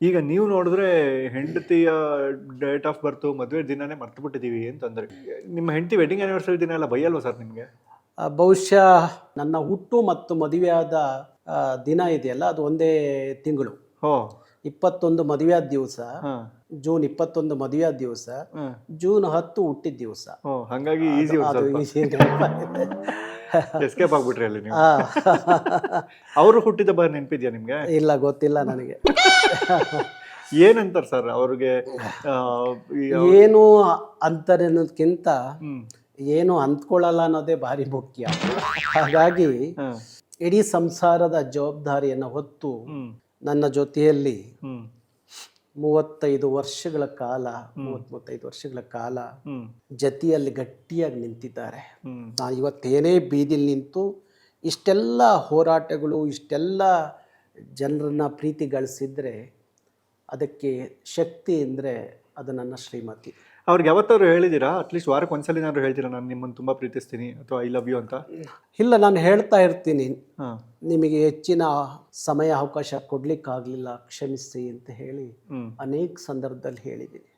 ಈಗ ನೀವು ನೋಡಿದ್ರೆ ಹೆಂಡತಿಯ ಡೇಟ್ ಆಫ್ ಬರ್ತ್ ಮದುವೆ ದಿನನೇ ಮರ್ತು ಬಿಟ್ಟಿದೀವಿ ಅಂತಂದ್ರೆ, ನಿಮ್ಮ ಹೆಂಡತಿ ವೆಡ್ಡಿಂಗ್ ಆನಿವರ್ಸರಿ ದಿನ ಎಲ್ಲ ಬೈಯಲ್ವಾ ಸರ್ ನಿಮಗೆ? ಬಹುಶಃ ನನ್ನ ಹುಟ್ಟು ಮತ್ತು ಮದುವೆಯಾದ ದಿನ ಇದೆಯಲ್ಲ, ಅದು ಒಂದೇ ತಿಂಗಳು. ಓ 21 ಮದುವೆಯಾದ ದಿವಸ, ಹಾ ಜೂನ್ 21 ಮದುವೆಯಾದ ದಿವಸ, ಹಾ ಜೂನ್ 10 ಹುಟ್ಟಿದ ದಿವಸ. ಓ ಹಂಗಾಗಿ ಈಸಿ ಒಂದು ಅದು ಸ್ವಲ್ಪ ಈಸಿ ನೆನಪಾಗಿದೆ. ಎಸ್ಕೇಪ್ ಆಗ್ಬಿಟ್ರಿ ಅಲ್ಲಿ ನೀವು. ಆ, ಅವರು ಹುಟ್ಟಿದ ಬರ ನೆನಪಿದ್ಯಾ ನಿಮ್ಗೆ? ಇಲ್ಲ, ಗೊತ್ತಿಲ್ಲ ನನಗೆ. ಏನಂತಾರೆ ಸರ್ ಅವ್ರಿಗೆ? ಆ, ಏನು ಅಂತಾರೆ ಅನ್ನೋದಕ್ಕಿಂತ ಹ್ಮ್ ಏನು ಅಂದ್ಕೊಳ್ಳಲ್ಲ ಅನ್ನೋದೇ ಭಾರಿ ಮುಖ್ಯ. ಹಾಗಾಗಿ ಹಾ, ಇಡೀ ಸಂಸಾರದ ಜವಾಬ್ದಾರಿಯನ್ನು ಹೊತ್ತು ಹ್ಮ್ ನನ್ನ ಜೊತೆಯಲ್ಲಿ ಹ್ಮ್ 35 ವರ್ಷಗಳ ಕಾಲ 35 ವರ್ಷಗಳ ಕಾಲ ಹ್ಮ್ ಜೊತೆಯಲ್ಲಿ ಗಟ್ಟಿಯಾಗಿ ನಿಂತಿದ್ದಾರೆ. ಹ್ಮ್ ನಾನು ಇವತ್ತೇನೇ ಬೀದಿಲಿ ನಿಂತು ಇಷ್ಟೆಲ್ಲ ಹೋರಾಟಗಳು, ಇಷ್ಟೆಲ್ಲ ಜನರನ್ನ ಪ್ರೀತಿ ಗಳಿಸಿದ್ರೆ ಅದಕ್ಕೆ ಶಕ್ತಿ ಅಂದರೆ ಅದು ನನ್ನ ಶ್ರೀಮತಿ. ಅವ್ರಿಗೆ ಯಾವತ್ತಾದ್ರು ಹೇಳಿದ್ದೀರಾ? ಅಟ್ಲೀಸ್ಟ್ ವಾರಕ್ಕೆ ಒಂದ್ಸಲಿನಾದ್ರು ಹೇಳ್ತೀರಾ ನಾನು ನಿಮ್ಮನ್ನು ತುಂಬಾ ಪ್ರೀತಿಸ್ತೀನಿ ಅಥವಾ ಐ ಲವ್ ಯು ಅಂತ? ಇಲ್ಲ, ನಾನು ಹೇಳ್ತಾ ಇರ್ತೀನಿ, ಹಾ ನಿಮಗೆ ಹೆಚ್ಚಿನ ಸಮಯ ಅವಕಾಶ ಕೊಡಲಿಕ್ಕಾಗಲಿಲ್ಲ, ಕ್ಷಮಿಸಿ ಅಂತ ಹೇಳಿ ಹ್ಮ್ ಅನೇಕ ಸಂದರ್ಭದಲ್ಲಿ ಹೇಳಿದ್ದೀನಿ.